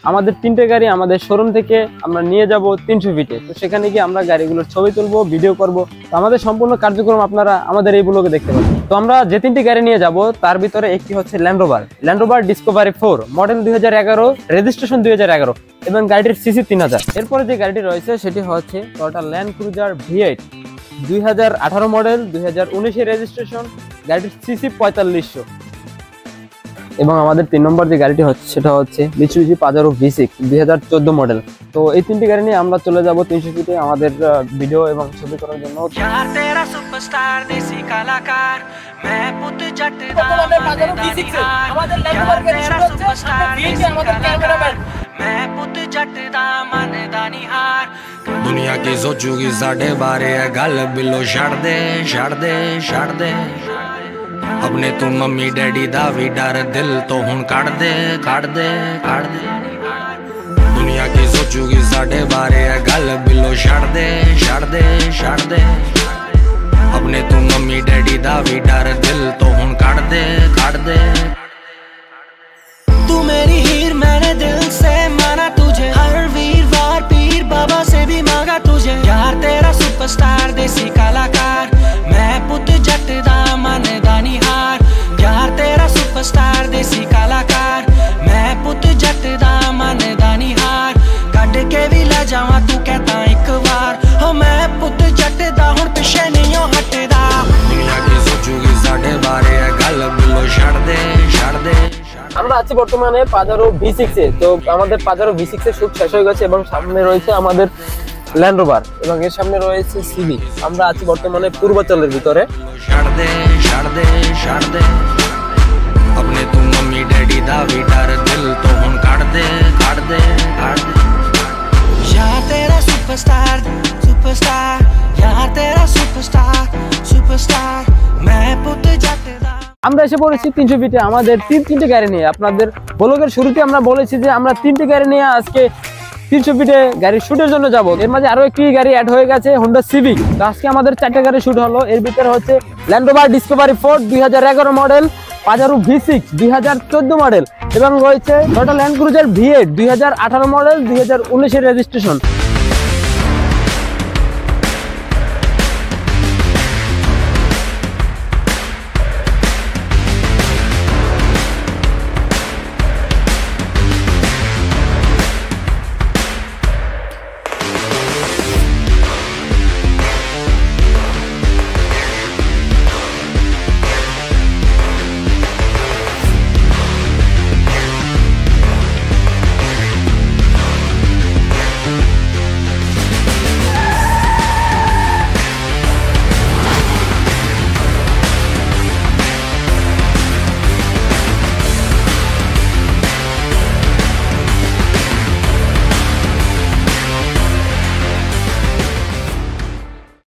আমাদের তিনটে গাড়ি আমাদের শোরুম থেকে আমরা নিয়ে যাব 300 ফিটে। তো সেখানে গিয়ে আমরা গাড়িগুলোর ছবি তুলবো, ভিডিও করব। তো আমাদের সম্পূর্ণ কার্যক্রম আপনারা আমাদের এই ব্লগে দেখতে পাবেন। তো আমরা যে তিনটি গাড়ি নিয়ে যাব তার ভিতরে একটি হচ্ছে land rover Discovery 4 model 2011, registration 2011 এবং গাড়িটির সিসি 3000। এরপরে যে গাড়িটি রয়েছে সেটি হচ্ছে Toyota land cruiser V8 2018 model, 2019 registration, গাড়িটির সিসি 4500। এবং আমাদের 3 নম্বর যে গাড়িটি হচ্ছে সেটা হচ্ছে মিৎসুবিশি পাজারো V6 2014 মডেল। তো এই তিনটি গাড়ি নিয়ে আমরা চলে যাব 300 ফিটে আমাদের ভিডিও এবং ছবি করার জন্য। दुनिया की सोचूगी साढ़े बारे गल बिलो छड़ दे अपने तू मम्मी डैडी दा भी डर दिल तो हुन काट दे दुनिया की सोचूगी साढ़े बारे गल बिलो छड़ दे अपने तू मम्मी डैडी दा भी डर दिल तो हुन काट दे तू मेरी हीर मैंने दिल से माना तुझे हर वीरवार पीर बाबा से भी मांगा तुझे यार तेरा सुपरस्टार देसी कलाकार मैं पुत जट दा मन दानी हार यार तेरा सुपरस्टार देसी कलाकार मैं पुत जट दा मन दानी हार कट के भी ले जावा तू कहता एक बार हो मैं पुत जट दा हुन पिछे नहीं हटदा दुनिया की सोचूगी साढ़े बारे गल बिलो छड़ दे আমরা আছি বর্তমানে পাজারো V6 এ। তো আমাদের পাজারো V6 এর শুট শেষ হয়ে গেছে এবং সামনে রয়েছে আমাদের ল্যান্ড রোভার এবং এর সামনে রয়েছে সিভি। আমরা আছি বর্তমানে পূর্বাচলের ভিতরে। छड़ दे अपने तू मम्मी डैडी दा भी डर दिल तो हुन काट दे यार तेरा सुपरस्टार यार तेरा सुपरस्टार मैं पुत जट दा। আমরা এসে পড়েছি 300 ফিটে আমাদের তিনটে গাড়ি নিয়ে। আপনাদের ব্লগের শুরুতে আমরা বলেছি যে আমরা তিনটে গাড়ি নিয়ে আজকে 300 ফিটে গাড়ি শুটের জন্য যাব। এর মাঝে আরো একটি গাড়ি অ্যাড হয়ে গেছে, হোন্ডা সিভিক। তো আজকে আমাদের 4টে গাড়ি শুট হলো। এর ভিতরে হচ্ছে land rover Discovery 4 2011 model, Pajero V6 2014 model এবং রয়েছে Toyota land cruiser V8 2018 model, 2019 registration